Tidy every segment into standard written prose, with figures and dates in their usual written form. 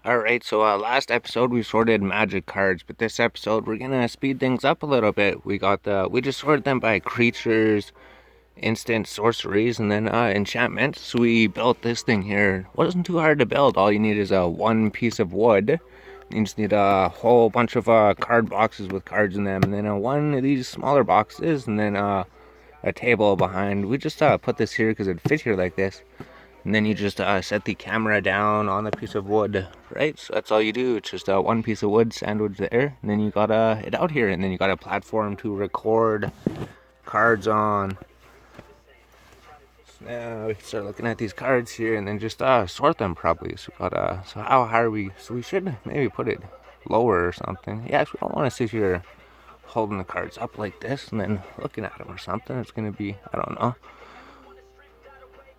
Alright, so last episode we sorted magic cards, but this episode we're gonna speed things up a little bit. We just sorted them by creatures, instant sorceries, and then enchantments. So we built this thing here. It wasn't too hard to build. All you need is one piece of wood. You just need a whole bunch of card boxes with cards in them, and then one of these smaller boxes, and then a table behind. We just put this here because it fit here like this. And then you just set the camera down on the piece of wood, right? So that's all you do. It's just one piece of wood sandwiched there, and then you got it out here, and then you got a platform to record cards on. So now we can start looking at these cards here, and then just sort them properly. So so how high are we? So we should maybe put it lower or something. Yeah, we don't want to sit here holding the cards up like this and then looking at them or something. It's gonna be, I don't know.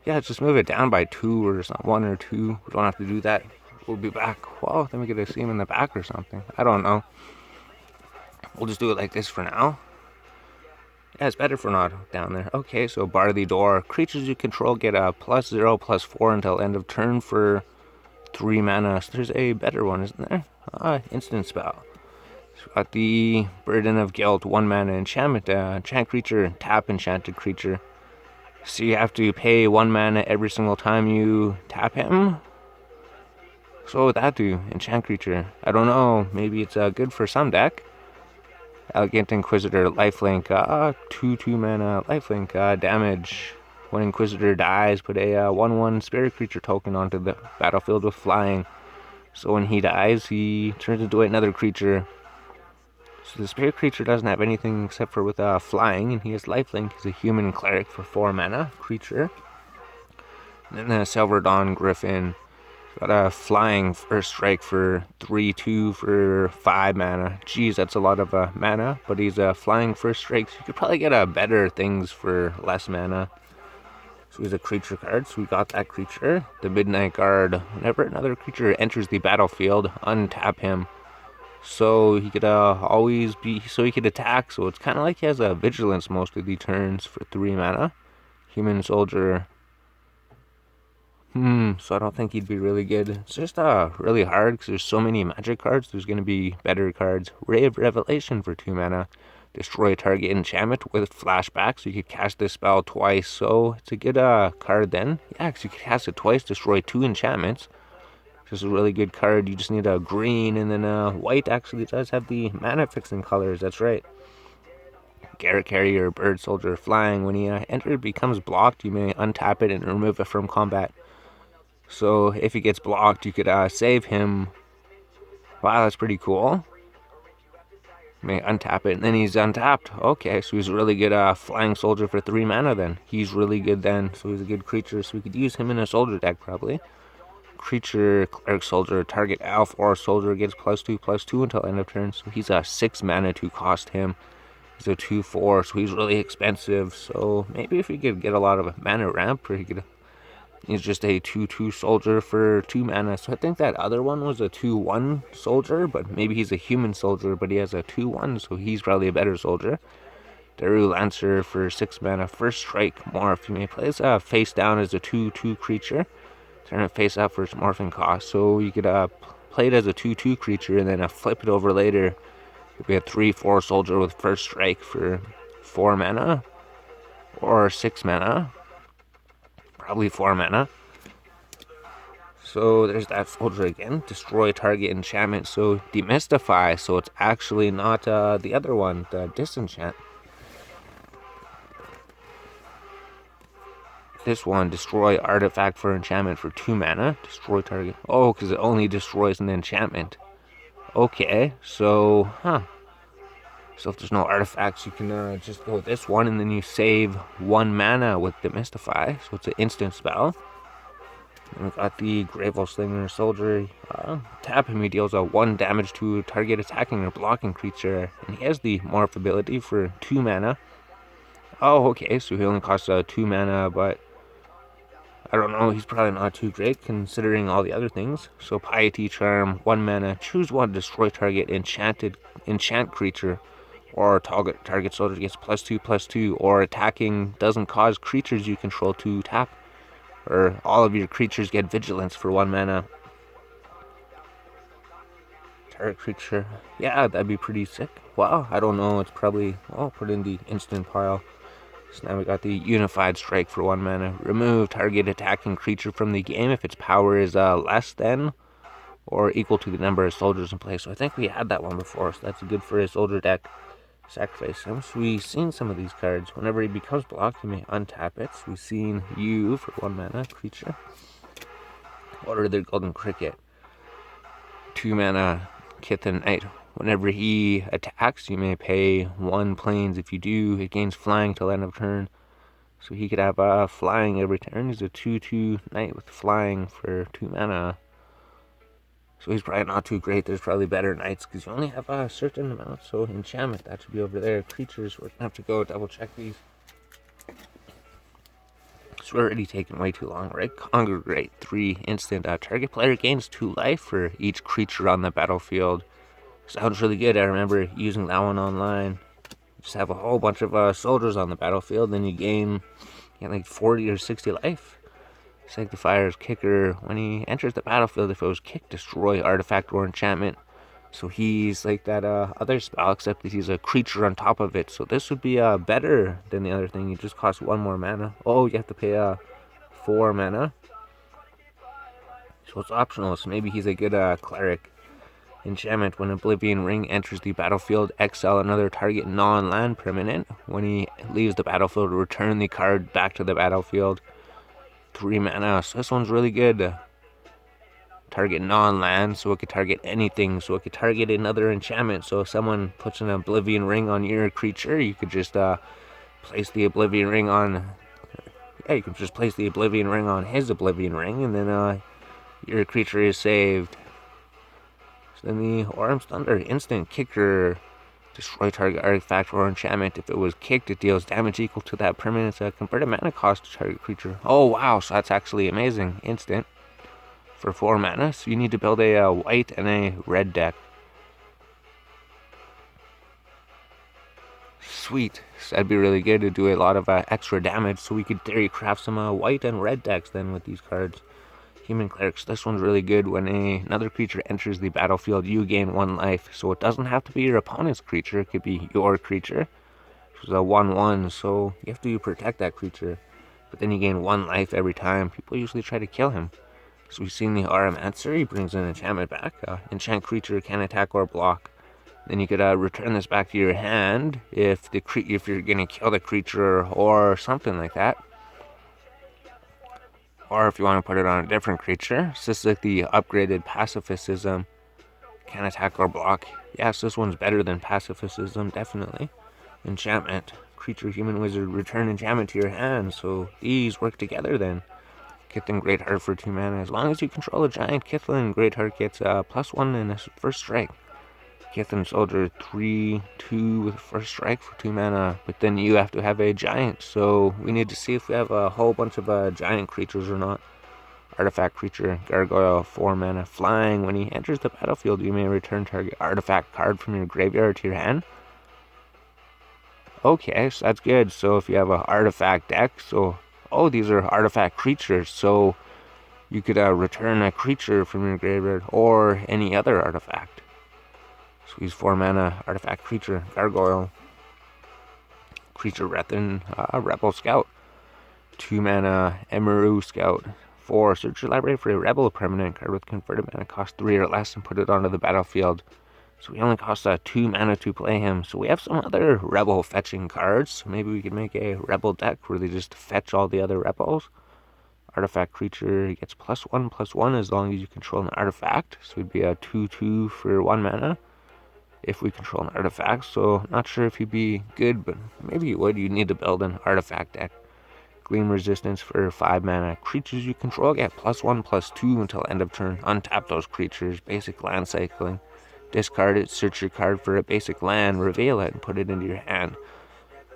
Yeah, just move it down by two or something, one or two. We don't have to do that. We'll be back. Well, then we get to see him in the back or something. I don't know. We'll just do it like this for now. Yeah, it's better for not down there. Okay, so bar the door. Creatures you control get a +0/+4 until end of turn for 3 mana. So there's a better one, isn't there? Instant spell. So got the Burden of Guilt, 1 mana enchantment. Enchant creature, tap enchanted creature. So you have to pay 1 mana every single time you tap him. So what would that do? Enchant creature. I don't know. Maybe it's good for some deck. Elegant Inquisitor, lifelink. 2 mana lifelink. Damage. When Inquisitor dies, put a 1/1 spirit creature token onto the battlefield with flying. So when he dies, he turns into another creature. So the spirit creature doesn't have anything except for with flying, and he has lifelink. He's a human cleric for 4 mana creature. And then Silver Dawn Griffin. Got a flying first strike for 3/2 for 5 mana. Geez, that's a lot of mana, but he's a flying first strike. So you could probably get better things for less mana. So he's a creature card, so we got that creature. The Midnight Guard. Whenever another creature enters the battlefield, untap him. So he could always be, so he could attack. So it's kind of like he has a vigilance most of the turns for 3 mana. Human soldier. So I don't think he'd be really good. It's just really hard because there's so many magic cards. There's going to be better cards. Ray of Revelation for 2 mana. Destroy target enchantment with flashback, so you could cast this spell twice. So it's a good card then. Yeah, because you could cast it twice, destroy 2 enchantments. This is a really good card. You just need a green, and then white actually does have the mana fixing colors. That's right. Garrett Carrier, Bird Soldier, Flying. When he enters, becomes blocked. You may untap it and remove it from combat. So if he gets blocked, you could save him. Wow, that's pretty cool. You may untap it, and then he's untapped. Okay, so he's a really good flying soldier for 3 mana then. He's really good then, so he's a good creature. So we could use him in a soldier deck probably. Creature, cleric soldier, target elf or soldier gets +2/+2 until end of turn. So he's a 6 mana to cost him. He's a 2/4, so he's really expensive. So maybe if he could get a lot of mana ramp, or he's just a 2/2 soldier for 2 mana. So I think that other one was a 2/1 soldier, but maybe he's a human soldier, but he has a 2/1, so he's probably a better soldier. Daru Lancer for 6 mana. First strike morph. You may play this face down as a 2/2 creature. Turn it face up for its morphing cost. So you could play it as a 2/2 creature and then flip it over later. It'd be a 3/4 soldier with first strike for 4 mana or 6 mana. Probably 4 mana. So there's that soldier again. Destroy target enchantment. So demystify. So it's actually not the other one, the disenchant. This one, destroy artifact for enchantment for 2 mana. Destroy target. Oh, because it only destroys an enchantment. Okay, so, So if there's no artifacts, you can just go with this one, and then you save 1 mana with Demystify. So it's an instant spell. And we got the Gravel Slinger Soldier. Tap him, he deals 1 damage to target attacking or blocking creature. And he has the Morph ability for 2 mana. Oh, okay, so he only costs 2 mana, but I don't know, he's probably not too great considering all the other things. So Piety Charm, 1 mana, choose 1, destroy target enchant creature, or target soldier gets +2/+2, or attacking doesn't cause creatures you control to tap, or all of your creatures get vigilance for 1 mana. target creature. Yeah, that'd be pretty sick. Wow, I don't know. It's probably, I'll put in the instant pile. So now we got the Unified Strike for 1 mana. Remove target attacking creature from the game if its power is less than or equal to the number of soldiers in play. So I think we had that one before, so that's good for a soldier deck. Sacrifice him. So we've seen some of these cards. Whenever he becomes blocked, you may untap it. So we've seen you for 1 mana creature. Order the Golden Cricket. 2 mana Kithen Knight. Whenever he attacks, you may pay 1 plains. If you do, it gains flying till end of turn. So he could have flying every turn. He's a 2/2 knight with flying for 2 mana. So he's probably not too great. There's probably better knights because you only have a certain amount. So enchantment, that should be over there. Creatures, we're going to have to go double check these. So we're already taking way too long, right? Congregate 3 instant. Target player gains 2 life for each creature on the battlefield. Sounds really good. I remember using that one online. Just have a whole bunch of soldiers on the battlefield, then you gain like 40 or 60 life. Sanctifier's Kicker. When he enters the battlefield, if it was kicked, destroy artifact or enchantment. So he's like that other spell, except that he's a creature on top of it. So this would be better than the other thing. It just costs 1 more mana. Oh, you have to pay 4 mana. So it's optional. So maybe he's a good cleric. Enchantment. When Oblivion Ring enters the battlefield, exile another target non-land permanent. When he leaves the battlefield, return the card back to the battlefield. 3 mana. So this one's really good. Target non-land, so it could target anything. So it could target another enchantment. So if someone puts an Oblivion Ring on your creature, you could just place the Oblivion Ring on... Yeah, you can just place the Oblivion Ring on his Oblivion Ring, and then your creature is saved. So then the Orym's Thunder, instant kicker, destroy target artifact or enchantment. If it was kicked, it deals damage equal to that permanent's converted mana cost to target creature. Oh wow, so that's actually amazing. Instant for 4 mana. So you need to build a white and a red deck. Sweet. So that'd be really good to do a lot of extra damage. So we could theory craft some white and red decks then with these cards. Human Clerics, this one's really good. When another creature enters the battlefield, you gain 1 life. So it doesn't have to be your opponent's creature, it could be your creature. Which is a 1/1, so you have to protect that creature. But then you gain 1 life every time. People usually try to kill him. So we've seen the Aramancer, he brings an enchantment back. Enchant creature can attack or block. Then you could return this back to your hand if you're gonna kill the creature or something like that. Or if you want to put it on a different creature. So this is like the upgraded Pacifism. Can attack or block. Yes, this one's better than Pacifism, definitely. Enchantment. Creature, human, wizard, return enchantment to your hand. So these work together then. Kithen Greatheart for 2 mana. As long as you control a giant, Kithen Greatheart gets +1 in his first strike. Kithen Soldier 3/2 with first strike for 2 mana, but then you have to have a giant, so we need to see if we have a whole bunch of giant creatures or not. Artifact creature, Gargoyle, 4 mana, flying. When he enters the battlefield, you may return target artifact card from your graveyard to your hand. Okay, so that's good. So if you have an artifact deck, these are artifact creatures, so you could return a creature from your graveyard or any other artifact. So he's 4 mana, artifact creature, Gargoyle. Creature Rethen, Rebel Scout. 2 mana, Emeru Scout. 4, search your library for a Rebel permanent card with converted mana cost 3 or less and put it onto the battlefield. So he only costs 2 mana to play him. So we have some other Rebel fetching cards. So maybe we could make a Rebel deck where they just fetch all the other Rebels. Artifact creature, he gets +1/+1 as long as you control an artifact. So it'd be a 2/2 for 1 mana. If we control an artifact, so not sure if he'd be good, but maybe he would. You need to build an artifact deck. Gleam Resistance for 5 mana. Creatures you control get +1/+2 until end of turn. Untap those creatures. Basic land cycling. Discard it, search your card for a basic land, reveal it, and put it into your hand.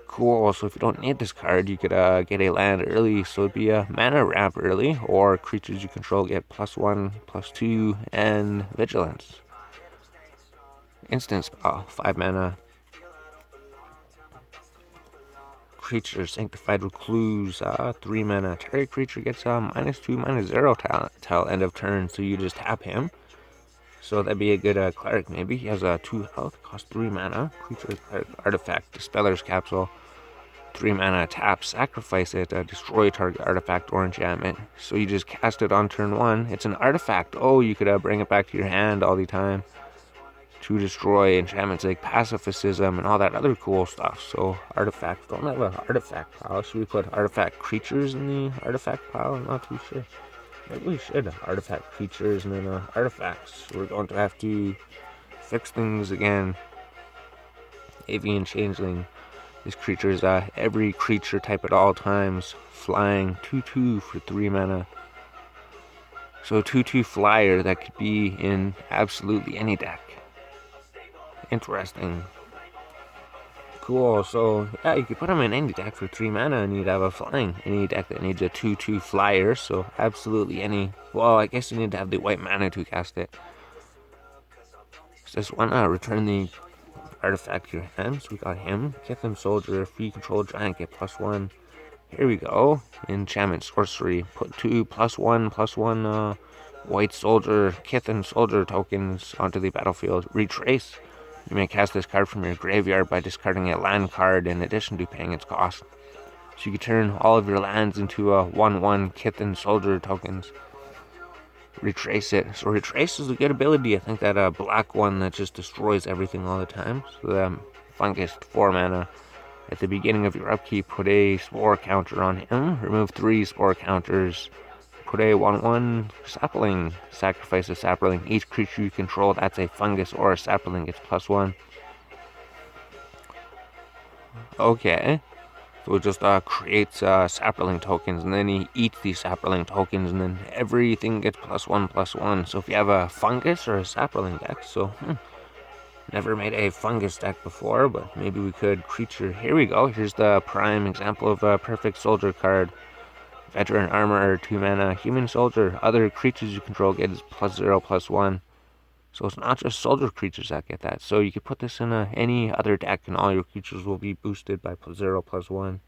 Cool, so if you don't need this card, you could get a land early, so it'd be a mana ramp early, or creatures you control get +1/+2 and vigilance. Instant spell, 5 mana. Creature, Sanctified Recluse, 3 mana. Target creature gets -2/-0 till end of turn, so you just tap him. So that'd be a good cleric maybe. He has 2 health, costs 3 mana. Creature, cleric, artifact, Dispeller's Capsule. 3 mana, tap, sacrifice it, destroy target artifact or enchantment. So you just cast it on turn 1. It's an artifact. Oh, you could bring it back to your hand all the time to destroy enchantments like pacifism and all that other cool stuff. So artifacts don't have an artifact pile. Should we put artifact creatures in the artifact pile? I'm not too sure. Maybe we should. Artifact creatures and then artifacts. We're going to have to fix things again. Avian Changeling. This creature is every creature type at all times. Flying 2/2 for 3 mana. So 2/2 flyer that could be in absolutely any deck. Interesting. Cool, so yeah, you could put him in any deck for 3 mana and you'd have a flying. Any deck that needs a 2/2 flyer, so absolutely any. Well, I guess you need to have the white mana to cast it. So this one, return the artifact to your hand. So we got him. Kithim Soldier, free control giant, get +1. Here we go. Enchantment sorcery. Put 2 +1/+1 white soldier, Kithim Soldier tokens onto the battlefield. Retrace. You may cast this card from your graveyard by discarding a land card in addition to paying its cost. So you can turn all of your lands into 1/1 Kithim Soldier tokens. Retrace it. So retrace is a good ability. I think that black one that just destroys everything all the time. So the fungus 4 mana. At the beginning of your upkeep, put a spore counter on him. Remove 3 spore counters. Put a 1/1 sapling. Sacrifice a sapling. Each creature you control that's a fungus or a sapling gets +1. Okay. So it just creates sapling tokens, and then he eats these sapling tokens, and then everything gets +1/+1. So if you have a fungus or a sapling deck, so never made a fungus deck before, but maybe we could. Creature. Here we go. Here's the prime example of a perfect soldier card. Veteran Armor, 2 mana, Human Soldier. Other creatures you control get +0/+1. So it's not just soldier creatures that get that. So you could put this in any other deck and all your creatures will be boosted by +0/+1.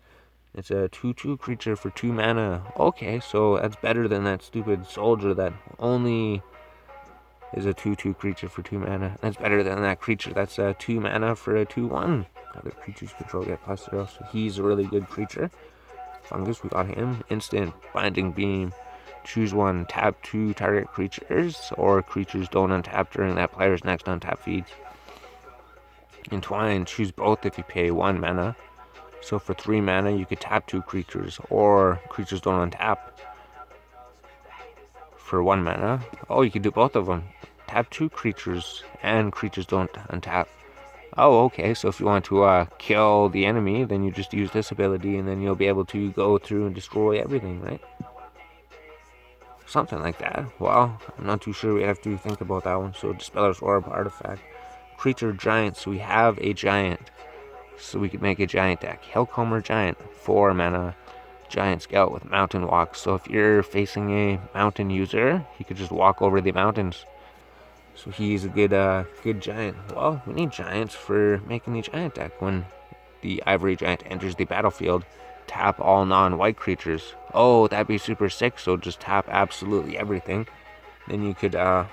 It's a 2/2 creature for 2 mana. Okay, so that's better than that stupid soldier that only is a 2/2 creature for 2 mana. That's better than that creature that's 2 mana for a 2/1. Other creatures you control get +0, so he's a really good creature. Fungus, we got him. Instant, Binding Beam. Choose one, tap 2 target creatures, or creatures don't untap during that player's next untap feeds. Entwine, choose both if you pay 1 mana. So for 3 mana, you could tap 2 creatures, or creatures don't untap for 1 mana. Oh, you could do both of them. Tap 2 creatures, and creatures don't untap. Oh, okay, so if you want to kill the enemy, then you just use this ability, and then you'll be able to go through and destroy everything, right? Something like that. Well, I'm not too sure. We have to think about that one. So, Dispeller's Orb, artifact. Creature, giant. So we have a giant. So we could make a giant deck. Hellcomber Giant, 4 mana. Giant Scout with Mountain Walk. So if you're facing a mountain user, he could just walk over the mountains. So he's a good giant. Well, we need giants for making the giant deck. When the Ivory Giant enters the battlefield, tap all non-white creatures. Oh, that'd be super sick. So just tap absolutely everything. Then you could, if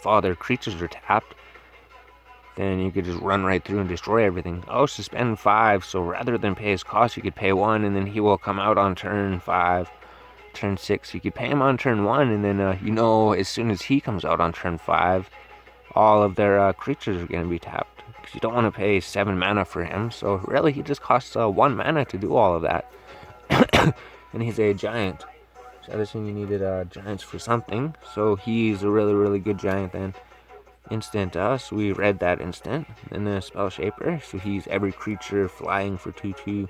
all their creatures are tapped, then you could just run right through and destroy everything. Oh, suspend 5. So rather than pay his cost, you could pay 1, and then he will come out on turn 5. Turn 6, you could pay him on turn 1, and then as soon as he comes out on turn 5, all of their creatures are going to be tapped, because you don't want to pay 7 mana for him. So really he just costs 1 mana to do all of that. And he's a giant, so I assume you needed giants for something, so he's a really good giant. Then instant, so we read that instant. Then the Spell Shaper, so he's every creature flying for 2/2.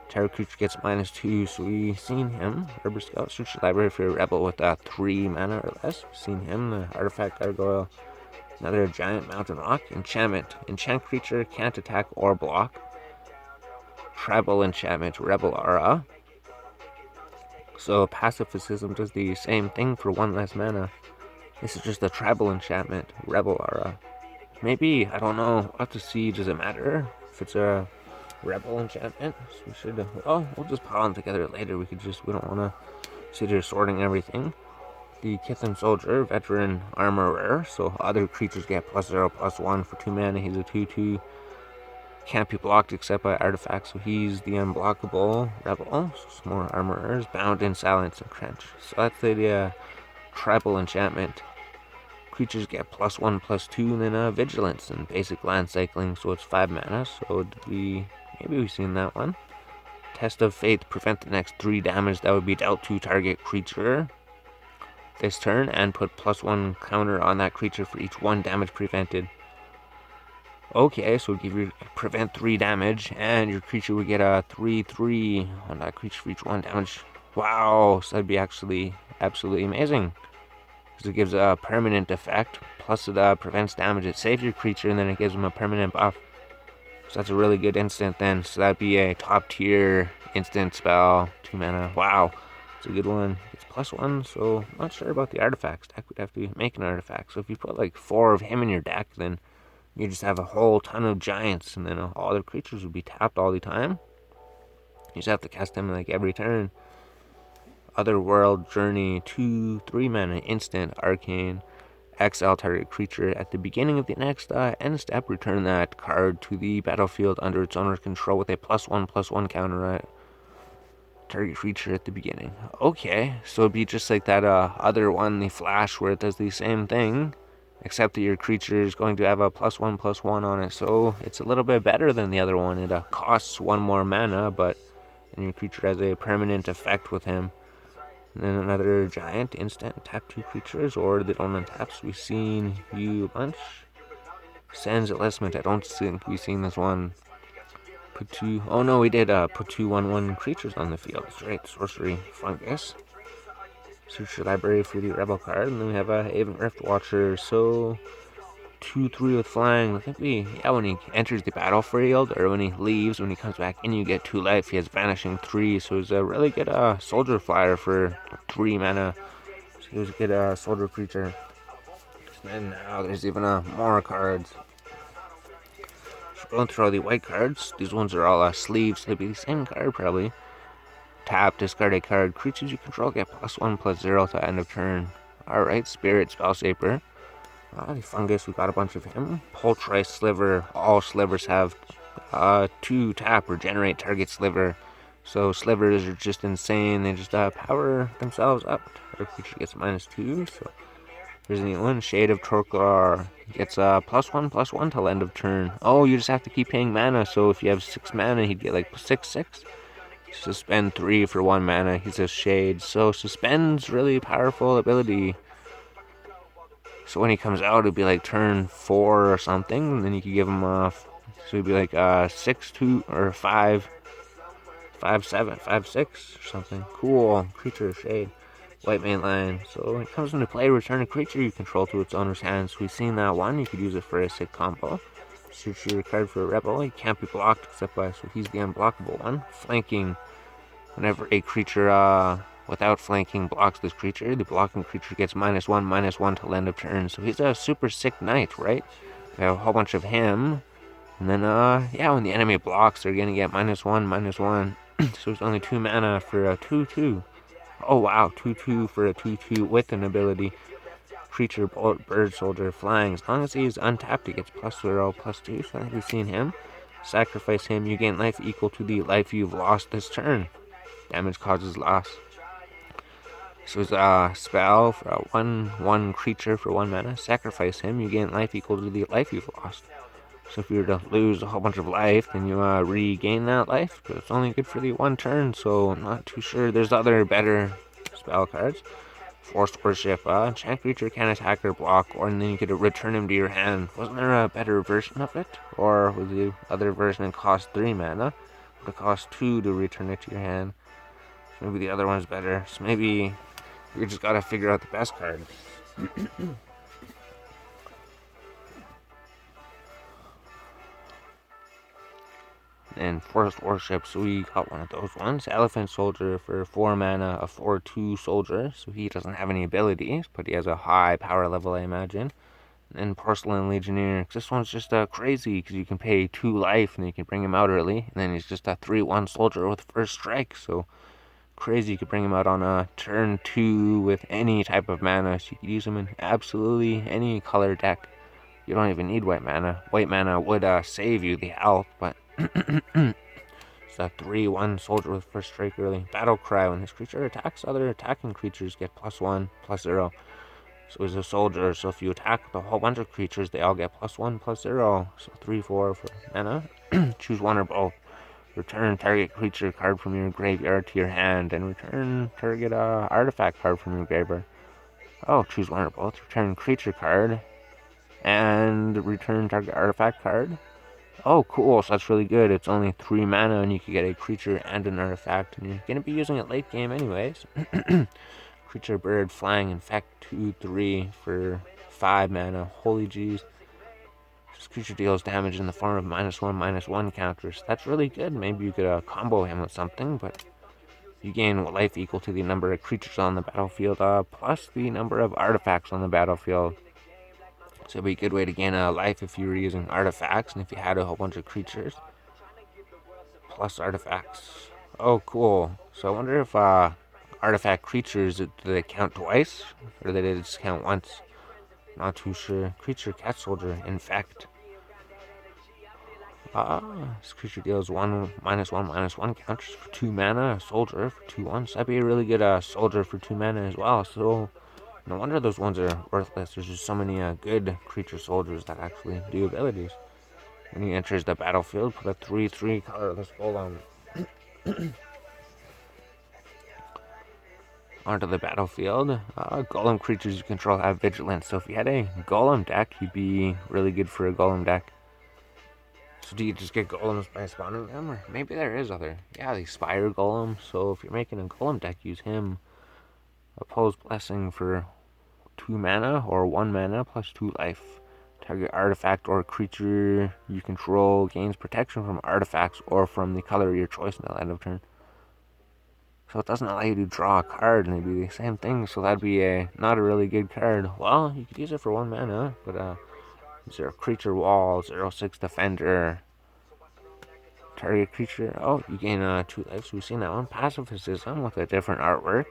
Target creature gets -2, so we've seen him. Herber Scout, search the library for a rebel with 3 mana or less. We've seen him. The Artifact Gargoyle, another giant mountain rock. Enchantment, enchant creature can't attack or block. Tribal enchantment, Rebel Aura. So pacifism does the same thing for 1 less mana. This is just a tribal enchantment, Rebel Aura. Maybe, I don't know. We'll have to see. Does it matter if it's a rebel enchantment? So we should, we'll just pile them together later. We don't want to sit here sorting everything. the Kithim Soldier, Veteran Armorer, so other creatures get +0/+1 for 2 mana. He's a 2/2. Can't be blocked except by artifacts, so he's the unblockable rebel. So some more armorers, Bound in Silence and Crunch. So that's the tribal enchantment. Creatures get +1/+2, and then vigilance and basic land cycling, so it's 5 mana. So maybe we've seen that one. Test of Faith, prevent the next 3 damage that would be dealt to target creature this turn, and put +1 counter on that creature for each 1 damage prevented. Okay, so prevent 3 damage, and your creature would get a 3/3 on that creature for each 1 damage. Wow, so that'd be actually absolutely amazing. Because it gives a permanent effect, plus it prevents damage. It saves your creature, and then it gives them a permanent buff. So that's a really good instant then. So that'd be a top tier instant spell, 2 mana. Wow, it's a good one. It's +1, so I'm not sure about the artifacts. Deck would have to make an artifact. So if you put like 4 of him in your deck, then you just have a whole ton of giants, and then all the creatures would be tapped all the time. You just have to cast them like every turn. Otherworld Journey, 2/3 mana, instant, arcane. Exile target creature at the beginning of the next end step. Return that card to the battlefield under its owner's control with a +1/+1 counter at target creature at the beginning. Okay, so it'd be just like that other one, the Flash, where it does the same thing, except that your creature is going to have a +1/+1 on it. So it's a little bit better than the other one. It costs 1 more mana, but and your creature has a permanent effect with him. And then another giant instant, tap 2 creatures, or they don't untap. So we've seen you a bunch. Sands Enlistment, I don't think we've seen this one. Put 2, oh no, we did put 2 1/1 creatures on the field. That's right, Sorcery Fungus. Search your library for the Rebel card, and then we have a Haven Rift Watcher. So 2/3 with flying. I think when he enters the battlefield, or when he leaves, when he comes back in, you get 2 life. He has Vanishing 3, so he's a really good soldier flyer for 3 mana. So he was a good soldier creature. And now there's even more cards. So going through all the white cards, these ones are all sleeves, so they'll be the same card probably. Tap, discard a card. Creatures you control get +1/+0 to end of turn. Alright, Spirit Spellshaper. The Fungus, we got a bunch of him. Poltrice Sliver. All slivers have 2 tap, regenerate target sliver. So slivers are just insane. They just power themselves up. Our creature gets -2. So here's a new one. Shade of Torkar gets +1/+1 till end of turn. Oh, you just have to keep paying mana. So if you have 6 mana, he'd get like 6/6. Suspend 3 for 1 mana. He's a Shade. So Suspend's really powerful ability. So when he comes out, it'd be like turn 4 or something, and then you could give him off. So it'd be like 6/2 or 5/7, 5/6 or something. Cool. Creature Shade. White Mainline. So when it comes into play, return a creature you control to its owner's hands. We've seen that one. You could use it for a sick combo. Search your card for a rebel. He can't be blocked except by, so he's the unblockable one. Flanking. Whenever a creature without flanking blocks this creature, the blocking creature gets -1/-1 till end of turn. So he's a super sick knight, right? We have a whole bunch of him. And then, when the enemy blocks, they're gonna get -1/-1. So it's only 2 mana for a 2/2. Oh wow, 2/2 for a 2/2 with an ability. Creature, bird, soldier, flying. As long as he's untapped, he gets +0/+2. So I think we've seen him. Sacrifice him, you gain life equal to the life you've lost this turn. Damage causes loss. So it's a spell for a 1/1 creature for 1 mana. Sacrifice him, you gain life equal to the life you've lost. So if you were to lose a whole bunch of life, then you regain that life, but it's only good for the 1 turn, so I'm not too sure. There's other better spell cards. Forced Worship. Enchant creature can attack or block, or and then you could return him to your hand. Wasn't there a better version of it? Or was the other version it cost 3 mana? But it cost 2 to return it to your hand. So maybe the other one's better. So maybe we just gotta figure out the best card. And Forced Worship, so we got one of those ones. Elephant Soldier for 4 mana, a 4/2 soldier, so he doesn't have any abilities, but he has a high power level, I imagine. And Porcelain Legionnaire, this one's just crazy, because you can pay 2 life, and you can bring him out early, and then he's just a 3/1 soldier with first strike, so crazy. You could bring him out on a turn 2 with any type of mana, so you could use him in absolutely any color deck. You don't even need white mana. White mana would save you the health, but it's a 3/1 soldier with first strike early. Battle Cry. When this creature attacks, other attacking creatures get +1/+0. So he's a soldier, so if you attack with a whole bunch of creatures, they all get +1/+0. So 3/4 for mana. Choose one or both. Return target creature card from your graveyard to your hand, and return target artifact card from your graveyard. Oh, choose one or both. Return creature card, and return target artifact card. Oh, cool. So that's really good. It's only 3 mana, and you can get a creature and an artifact, and you're going to be using it late game anyways. Creature, bird, flying, infect, 2/3 for 5 mana. Holy jeez. This creature deals damage in the form of -1/-1 counters. That's really good. Maybe you could combo him with something, but you gain life equal to the number of creatures on the battlefield, plus the number of artifacts on the battlefield. So it'd be a good way to gain a life if you were using artifacts, and if you had a whole bunch of creatures plus artifacts. Oh, cool. So I wonder if artifact creatures, do they count twice, or do they just count once? Not too sure. Creature, cat soldier, infect. This creature deals -1/-1 counters for 2 mana. A soldier for 2/1. So that'd be a really good soldier for 2 mana as well. So no wonder those ones are worthless. There's just so many good creature soldiers that actually do abilities. When he enters the battlefield, put a 3/3 colorless golem onto the battlefield. Golem creatures you control have vigilance. So if you had a golem deck, you'd be really good for a golem deck. So do you just get golems by spawning them? Or maybe there is other. Yeah, the Spire Golem. So if you're making a golem deck, use him. Oppose Blessing for 2 mana or 1 mana plus 2 life. Target artifact or creature you control gains protection from artifacts or from the color of your choice until end of turn. So it doesn't allow you to draw a card, and it'd be the same thing. So that'd be not a really good card. Well, you could use it for 1 mana, but 0 creature wall, 0/6 defender. Target creature. Oh, you gain 2 life. So we've seen that one. Pacifism with a different artwork.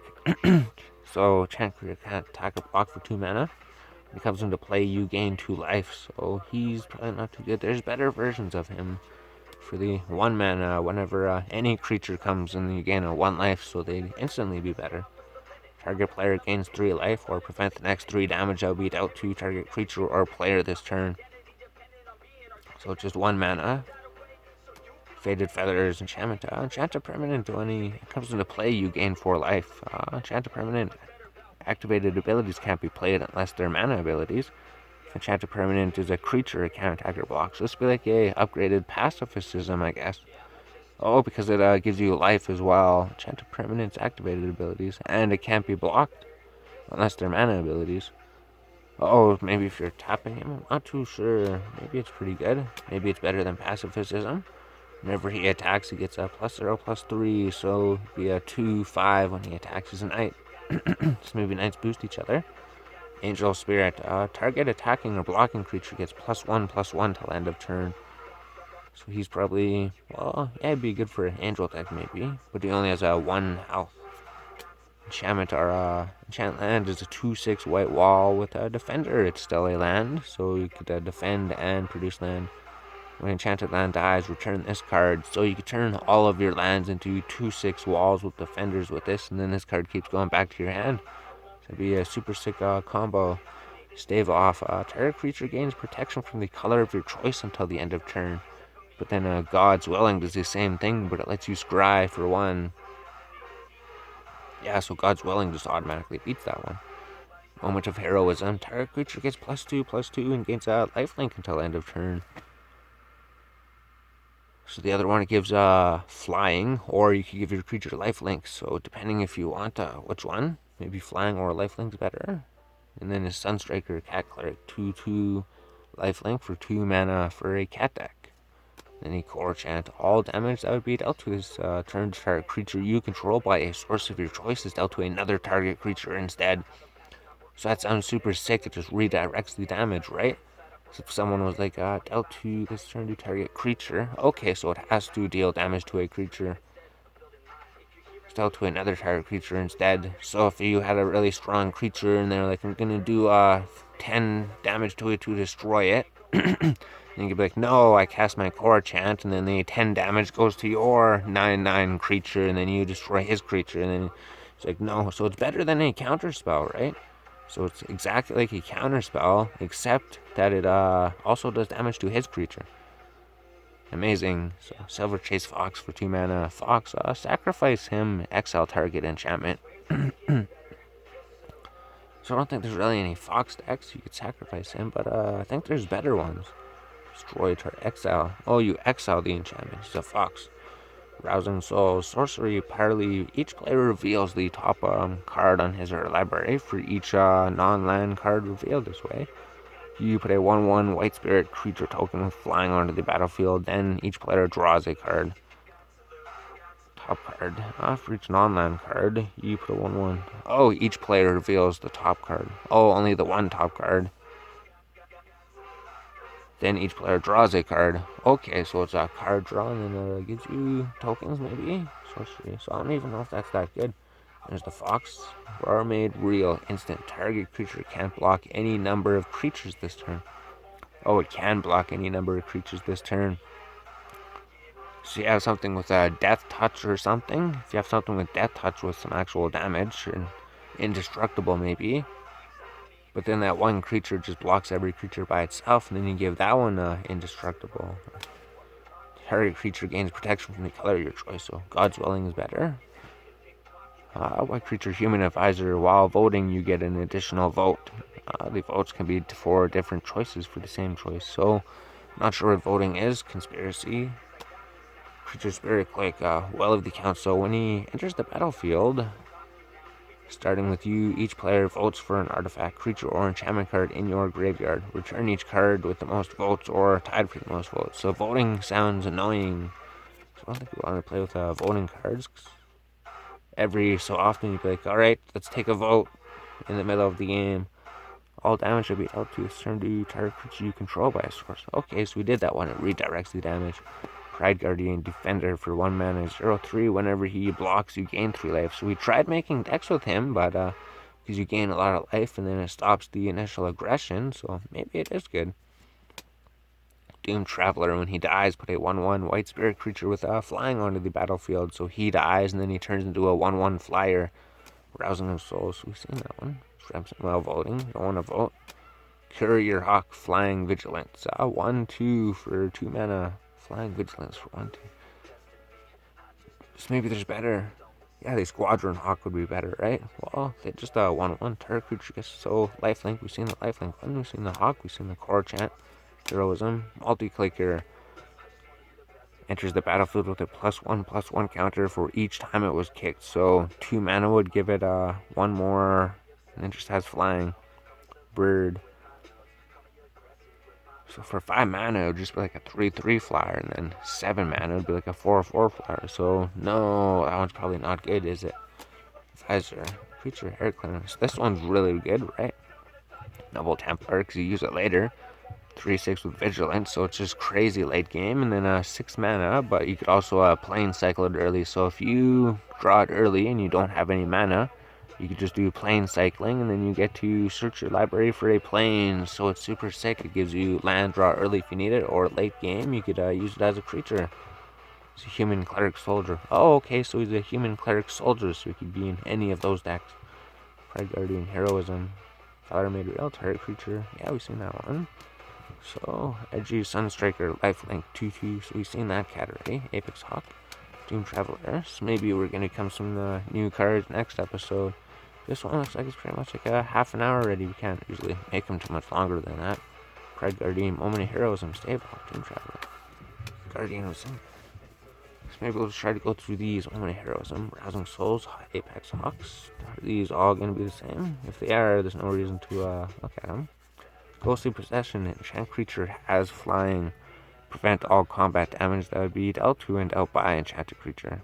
So chant creature can't attack or block for 2 mana. When he comes into play, you gain 2 life. So he's probably not too good. There's better versions of him for the 1 mana. Whenever any creature comes in, you gain a 1 life. So they'd instantly be better. Target player gains 3 life or prevent the next 3 damage that will be dealt to target creature or player this turn. So it's just 1 mana. Faded Feathers, enchantment. Enchant a permanent. When he comes into play, you gain 4 life. Enchant a permanent. Activated abilities can't be played unless they're mana abilities. If enchant a permanent is a creature, it can't attack or block. So this would be like a upgraded pacifism, I guess. Oh, because it gives you life as well. Enchant a permanent's activated abilities, and it can't be blocked unless they're mana abilities. Oh, maybe if you're tapping him, I'm not too sure. Maybe it's pretty good. Maybe it's better than pacifism. Whenever he attacks, he gets a +0/+3, so it'd be a 2/5 when he attacks as a knight. So maybe knights boost each other. Angel Spirit. Target attacking or blocking creature gets +1/+1 till end of turn. So he's probably, well, yeah, it'd be good for an angel deck maybe, but he only has 1 health. Enchantment enchant land is a 2/6 white wall with a defender. It's still a land, so you could defend and produce land. When enchanted land dies, return this card. So you can turn all of your lands into 2/6 walls with defenders with this, and then this card keeps going back to your hand. So it'd be a super sick combo. Stave Off. Target creature gains protection from the color of your choice until the end of turn. But then God's Willing does the same thing, but it lets you scry for 1. Yeah, so God's Willing just automatically beats that one. Moment of Heroism. Target creature gets +2/+2 and gains a lifelink until end of turn. So the other one, it gives flying, or you can give your creature lifelink. So depending if you want which one, maybe flying or lifelink's better. And then his Sunstriker, Cat Cleric, 2/2 lifelink for 2 mana for a cat deck. Then he core chant. All damage that would be dealt to this turn to target creature you control by a source of your choice is dealt to another target creature instead. So that sounds super sick. It just redirects the damage, right? So if someone was like, dealt to this turn to target creature. Okay, so it has to deal damage to a creature. dealt to another target creature instead. So if you had a really strong creature and they're like, I'm gonna do 10 damage to it to destroy it, and you could be like, no, I cast my core chant, and then the 10 damage goes to your 9/9 creature, and then you destroy his creature, and then it's like, no, so it's better than a counter spell, right? So it's exactly like a counter spell, except that it also does damage to his creature. Amazing. So Silver Chase Fox for 2 mana. Fox, sacrifice him, exile target enchantment. So I don't think there's really any Fox decks. You could sacrifice him, but I think there's better ones. Destroy target, exile. Oh, you exile the enchantment. He's a Fox. Rousing Soul, sorcery, parley. Each player reveals the top card on his or her library for each non-land card revealed this way. You put a 1/1 white spirit creature token flying onto the battlefield, then each player draws a card. Top card. For each non-land card, you put a 1/1. Oh, each player reveals the top card. Oh, only the one top card. Then each player draws a card. Okay, so it's a card draw, and then it gives you tokens, maybe? Sorcery. So I don't even know if that's that good. There's the Fox. Barmaid Real. Instant. Target creature can't block any number of creatures this turn. Oh, it can block any number of creatures this turn. So you have something with a Death Touch or something. If you have something with Death Touch with some actual damage, and indestructible maybe. But then that one creature just blocks every creature by itself, and then you give that one indestructible. Target creature gains protection from the color of your choice, so God's Willing is better. White creature human advisor. While voting, you get an additional vote. The votes can be for different choices for the same choice. So, not sure what voting is. Conspiracy. Creature spirit click. Well of the council. When he enters the battlefield, starting with you, each player votes for an artifact, creature, or enchantment card in your graveyard. Return each card with the most votes or tied for the most votes. So voting sounds annoying. So I don't think we want to play with voting cards. Every so often you'd be like, alright, let's take a vote in the middle of the game. All damage should be dealt to this turn to target creature you control by a source. Okay, so we did that one. It redirects the damage. Pride Guardian Defender for 1 mana, 0/3. Whenever he blocks, you gain 3 life. So we tried making decks with him, but because you gain a lot of life and then it stops the initial aggression, so maybe it is good. Doom Traveler, when he dies, put a 1/1 white spirit creature with flying onto the battlefield. So he dies and then he turns into a 1/1 flyer. Rousing of Souls, we've seen that one. Well, voting, don't want to vote. Courier Hawk, Flying Vigilance. 1/2 for 2 mana. Flying Vigilance for 1/2. So maybe there's better. Yeah, the Squadron Hawk would be better, right? Well, they just 1/1 target creature gets so lifelink. We've seen the lifelink one, we've seen the Hawk, we've seen the Core Chant. Heroism. Multi-clicker. Enters the battlefield with a +1/+1 counter for each time it was kicked. So 2 mana would give it 1 more, and it just has flying. Bird. So for 5 mana, it would just be like a 3/3 flyer, and then 7 mana would be like a 4/4 flyer. So no, that one's probably not good, is it? Advisor. Creature Hair Clearance. This one's really good, right? Noble Templar, because you use it later. 3/6 with Vigilance, so it's just crazy late game, and then 6 mana, but you could also plane cycle it early. So if you draw it early and you don't have any mana, you could just do plane cycling, and then you get to search your library for a plane. So it's super sick. It gives you land draw early if you need it, or late game you could use it as a creature. It's a human cleric soldier. Oh, okay, so he's a human cleric soldier, so he could be in any of those decks. Pride Guardian, Heroism, Fire Made Real, target creature. Yeah, we've seen that one. So, Edgy Sunstriker, Lifelink, 2/2. So we've seen that cat already. Apex Hawk, Doom Traveler. So maybe we're going to come some new cards next episode. This one looks like it's pretty much like a half an hour already. We can't usually make them too much longer than that. Pride Guardian, Moment of Heroism, Stable, Doom Traveler. Guardian of Sin. So maybe we'll just try to go through these. Moment of Heroism, Rousing Souls, Apex Hawks. Are these all going to be the same? If they are, there's no reason to look at them. Ghostly Possession, enchant creature has flying. Prevent all combat damage that would be dealt to and dealt by enchanted creature.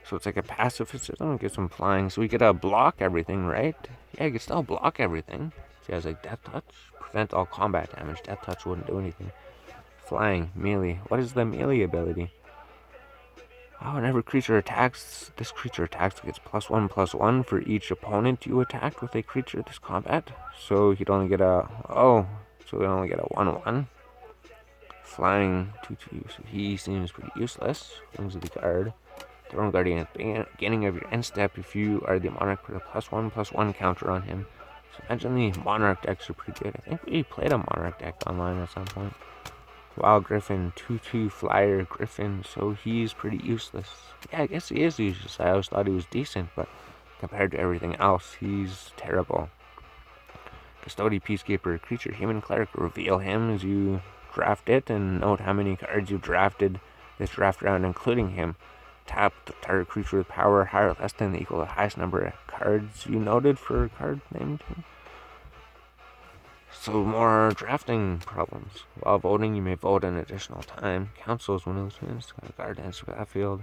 So it's like a passive system, get some flying. So we could block everything, right? Yeah, you could still block everything. So he has like Death Touch, prevent all combat damage. Death Touch wouldn't do anything. Flying, melee. What is the melee ability? Whenever creature attacks, this creature attacks gets +1/+1 for each opponent you attacked with a creature this combat. So he'd only get a, so he'd only get a 1/1. Flying 2/2, so he seems pretty useless. Wings of the guard. Throne Guardian at the beginning of your end step, if you are the Monarch, put a +1/+1 counter on him. So imagine the Monarch decks are pretty good. I think we played a Monarch deck online at some point. Wild Griffin, 2/2 Flyer Griffin, so he's pretty useless. Yeah, I guess he is useless. I always thought he was decent, but compared to everything else, he's terrible. Custody Peacekeeper, creature, human cleric, reveal him as you draft it, and note how many cards you drafted this draft round, including him. Tap the target creature with power higher or less than equal to the highest number of cards you noted for a card named him. So more drafting problems. While voting, you may vote an additional time. Councils when those wins. Guard ends with that field.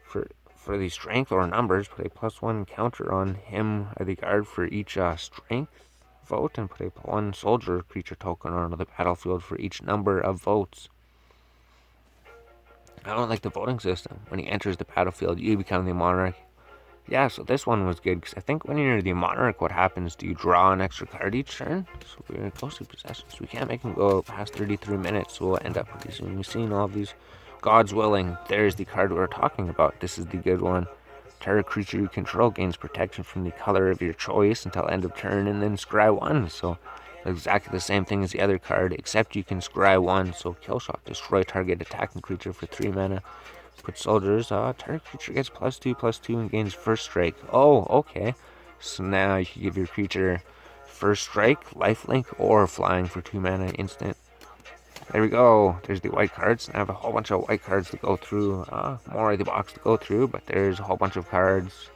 For the strength or numbers, put a +1 counter on him or the guard for each strength vote, and put a +1 soldier creature token onto the battlefield for each number of votes. I don't like the voting system. When he enters the battlefield, you become the Monarch. Yeah, so this one was good, because I think when you're the Monarch, what happens? Do you draw an extra card each turn? So we're in ghostly possession, so we can't make him go past 33 minutes, so we'll end up pretty soon. We've seen all of these. God's willing, there's the card we're talking about. This is the good one. Target creature you control gains protection from the color of your choice until end of turn, and then scry 1. So exactly the same thing as the other card, except you can scry 1. So Killshot, destroy target attacking creature for 3 mana. Put soldiers, target creature gets +2/+2 and gains first strike. Oh, okay. So now you can give your creature first strike, lifelink, or flying for 2 mana instant. There we go. There's the white cards. I have a whole bunch of white cards to go through. More of the box to go through, but there's a whole bunch of cards.